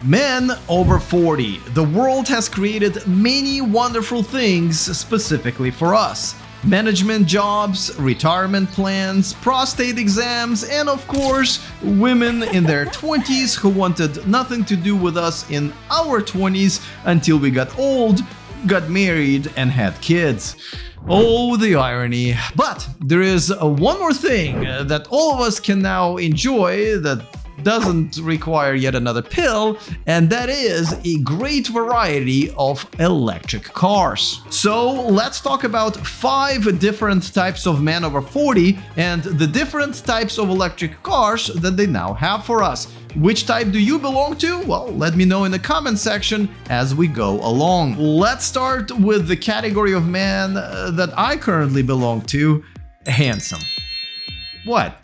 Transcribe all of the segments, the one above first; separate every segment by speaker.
Speaker 1: Men over 40. The world has created many wonderful things specifically for us. Management jobs, retirement plans, prostate exams, and of course, women in their 20s who wanted nothing to do with us in our 20s until we got old, got married, and had kids. Oh, the irony. But there is one more thing that all of us can now enjoy that doesn't require yet another pill, and that is a great variety of electric cars. So let's talk about 5 different types of men over 40 and the different types of electric cars that they now have for us. Which type do you belong to? Well, let me know in the comment section as we go along. Let's start with the category of man that I currently belong to, handsome. What?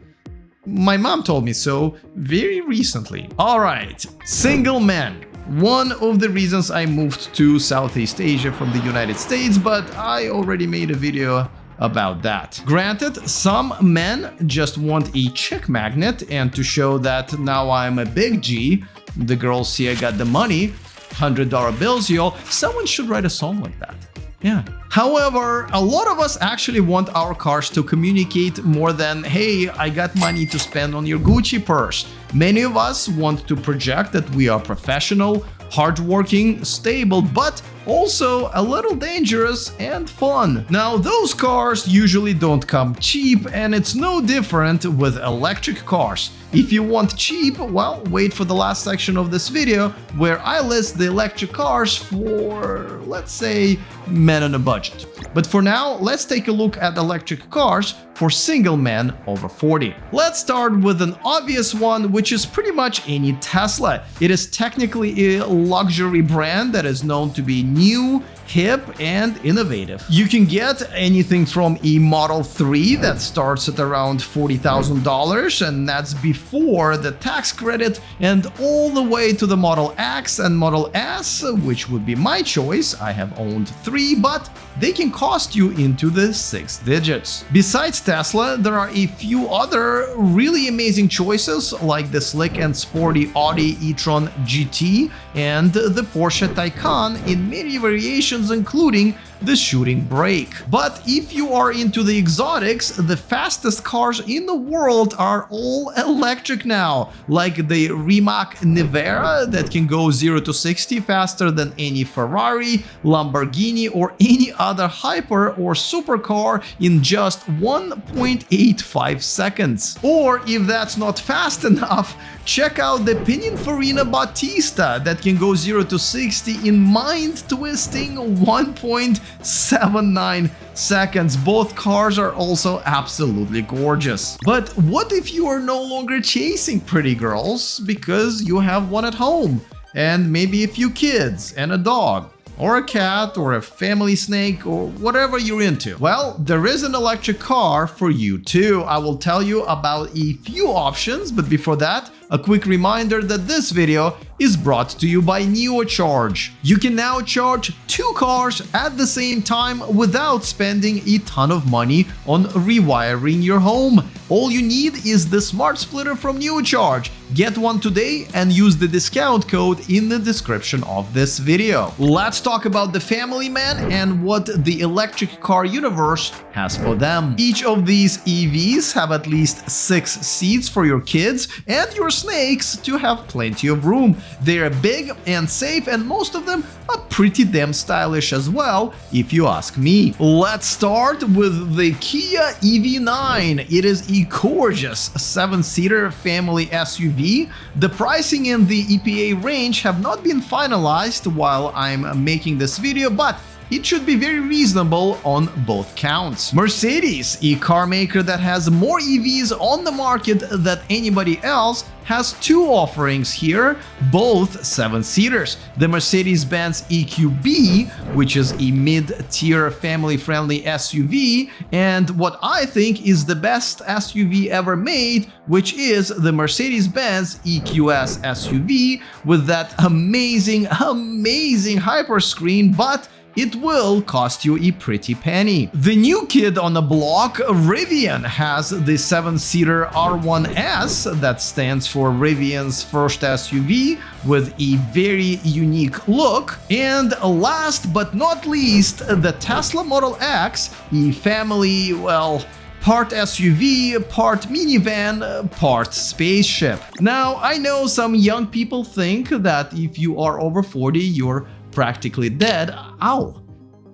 Speaker 1: My mom told me so very recently. Alright, single men. One of the reasons I moved to Southeast Asia from the United States, but I already made a video about that. Granted, some men just want a chick magnet, and to show that now I'm a big G, the girls see I got the money, $100 bills, y'all, someone should write a song like that. Yeah. However, a lot of us actually want our cars to communicate more than, hey, I got money to spend on your Gucci purse. Many of us want to project that we are professional, hardworking, stable, but also a little dangerous and fun. Now, those cars usually don't come cheap, and it's no different with electric cars. If you want cheap, well, wait for the last section of this video where I list the electric cars for, let's say, men on a budget. But for now, let's take a look at electric cars for single men over 40. Let's start with an obvious one, which is pretty much any Tesla. It is technically a luxury brand that is known to be new, hip, and innovative. You can get anything from a Model 3 that starts at around $40,000, and that's before the tax credit, and all the way to the Model X and Model S, which would be my choice. I have owned 3, but they can cost you into the 6 digits. Besides Tesla, there are a few other really amazing choices like the slick and sporty Audi e-tron GT and the Porsche Taycan in many variations, including the shooting brake. But if you are into the exotics, the fastest cars in the world are all electric now, like the Rimac Nevera that can go 0 to 60 faster than any Ferrari, Lamborghini, or any other hyper or supercar in just 1.85 seconds. Or if that's not fast enough, check out the Pininfarina Battista that can go 0 to 60 in mind-twisting 1.79 seconds. Both cars are also absolutely gorgeous. But what if you are no longer chasing pretty girls because you have one at home and maybe a few kids and a dog? Or a cat, or a family snake, or whatever you're into? Well, there is an electric car for you too. I will tell you about a few options, but before that, a quick reminder that this video is brought to you by NeoCharge. You can now charge 2 cars at the same time without spending a ton of money on rewiring your home. All you need is the smart splitter from NeoCharge. Get one today and use the discount code in the description of this video. Let's talk about the family man and what the electric car universe has for them. Each of these EVs have at least 6 seats for your kids and your snakes to have plenty of room. They're big and safe, and most of them are pretty damn stylish as well, if you ask me. Let's start with the Kia EV9. It is a gorgeous 7-seater family SUV. The pricing in the EPA range have not been finalized while I'm making this video, but it should be very reasonable on both counts. Mercedes, a car maker that has more EVs on the market than anybody else, has 2 offerings here, both 7-seaters. The Mercedes-Benz EQB, which is a mid-tier family-friendly SUV, and what I think is the best SUV ever made, which is the Mercedes-Benz EQS SUV with that amazing hyperscreen, but it will cost you a pretty penny. The new kid on the block, Rivian, has the 7-seater R1S that stands for Rivian's first SUV with a very unique look. And last but not least, the Tesla Model X, a family, well, part SUV, part minivan, part spaceship. Now, I know some young people think that if you are over 40, you're practically dead. Ow!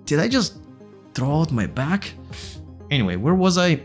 Speaker 1: Did I just throw out my back? Anyway, where was I?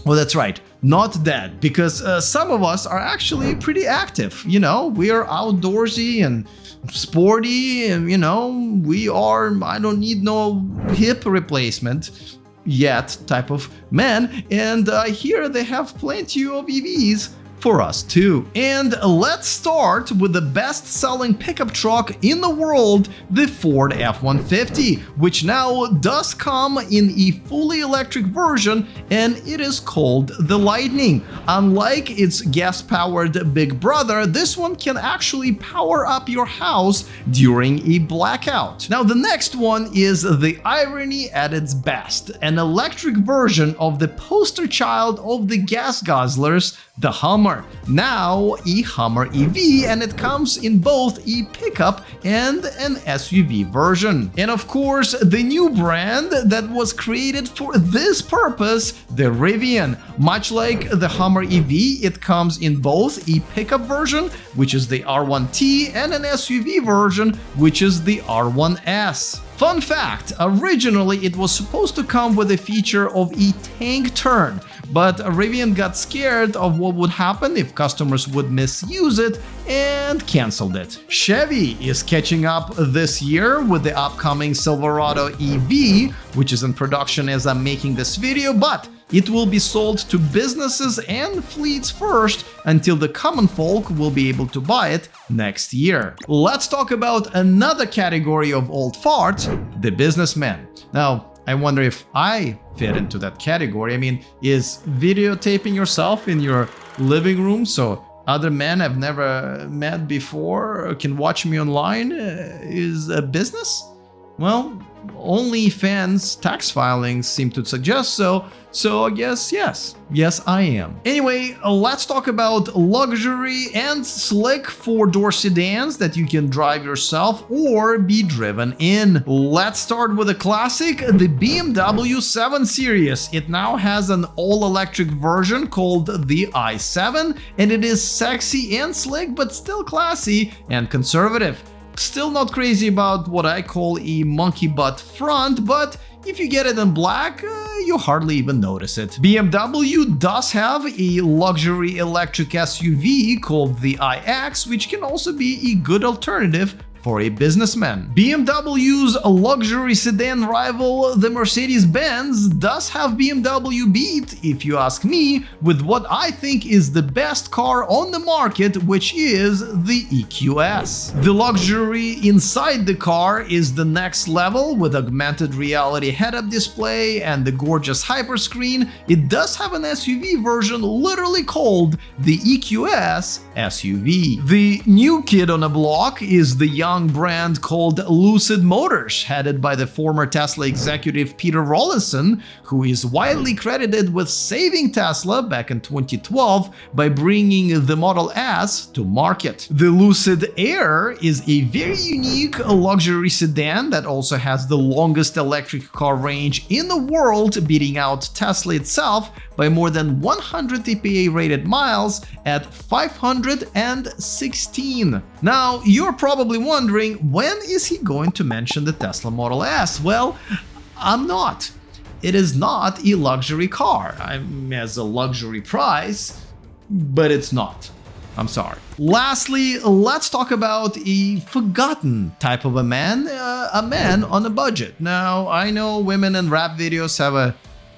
Speaker 1: Oh, that's right, not dead, because some of us are actually pretty active. You know, we are outdoorsy and sporty, and you know, we are, I don't need no hip replacement yet type of man, and here they have plenty of EVs for us too. And let's start with the best-selling pickup truck in the world, the Ford F-150, which now does come in a fully electric version, and it is called the Lightning. Unlike its gas-powered big brother, this one can actually power up your house during a blackout. Now the next one is the irony at its best, an electric version of the poster child of the gas guzzlers, the Hummer. Now a Hummer EV, and it comes in both a pickup and an SUV version. And of course, the new brand that was created for this purpose, the Rivian. Much like the Hummer EV, it comes in both a pickup version, which is the R1T, and an SUV version, which is the R1S. Fun fact, originally it was supposed to come with a feature of a tank turn, but Rivian got scared of what would happen if customers would misuse it and canceled it. Chevy is catching up this year with the upcoming Silverado EV, which is in production as I'm making this video, but it will be sold to businesses and fleets first until the common folk will be able to buy it next year. Let's talk about another category of old farts, the businessman. Now, I wonder if I fit into that category. I mean, is videotaping yourself in your living room so other men I've never met before can watch me online is a business? Well, OnlyFans tax filings seem to suggest so I guess yes, I am. Anyway, let's talk about luxury and slick four-door sedans that you can drive yourself or be driven in. Let's start with a classic, the BMW 7 Series. It now has an all-electric version called the i7, and it is sexy and slick, but still classy and conservative. Still not crazy about what I call a monkey butt front, but if you get it in black, you hardly even notice it. BMW does have a luxury electric SUV called the iX, which can also be a good alternative for a businessman. BMW's luxury sedan rival, the Mercedes-Benz, does have BMW beat, if you ask me, with what I think is the best car on the market, which is the EQS. The luxury inside the car is the next level with augmented reality head-up display and the gorgeous hyperscreen. It does have an SUV version literally called the EQS SUV. The new kid on the block is the young brand called Lucid Motors, headed by the former Tesla executive Peter Rawlinson, who is widely credited with saving Tesla back in 2012 by bringing the Model S to market. The Lucid Air is a very unique luxury sedan that also has the longest electric car range in the world, beating out Tesla itself by more than 100 EPA rated miles at 516. Now, you're probably wondering, when is he going to mention the Tesla Model S? Well, I'm not. It is not a luxury car. I mean, as a luxury price, but it's not. I'm sorry. Lastly, let's talk about a forgotten type of a man on a budget. Now, I know women in rap videos have a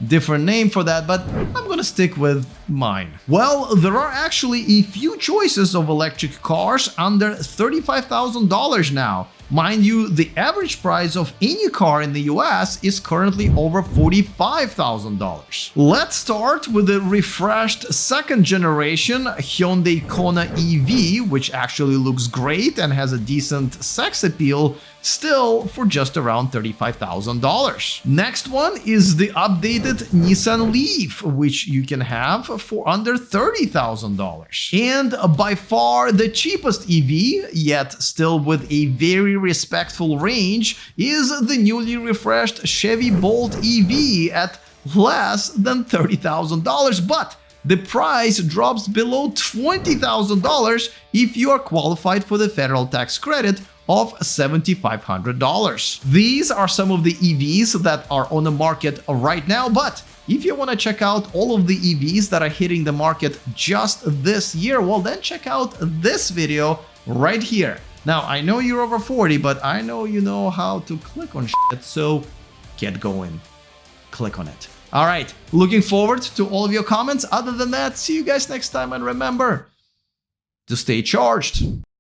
Speaker 1: different name for that, but I'm gonna stick with mine. Well, there are actually a few choices of electric cars under $35,000 now. Mind you, the average price of any car in the US is currently over $45,000. Let's start with the refreshed second generation Hyundai Kona EV, which actually looks great and has a decent sex appeal, still for just around $35,000. Next one is the updated Nissan Leaf, which you can have for under $30,000. And by far the cheapest EV, yet still with a very respectful range, is the newly refreshed Chevy Bolt EV at less than $30,000, but the price drops below $20,000 if you are qualified for the federal tax credit of $7,500. These are some of the EVs that are on the market right now, but if you want to check out all of the EVs that are hitting the market just this year, well then check out this video right here. Now, I know you're over 40, but I know you know how to click on shit, so get going. Click on it. All right, looking forward to all of your comments. Other than that, see you guys next time, and remember to stay charged.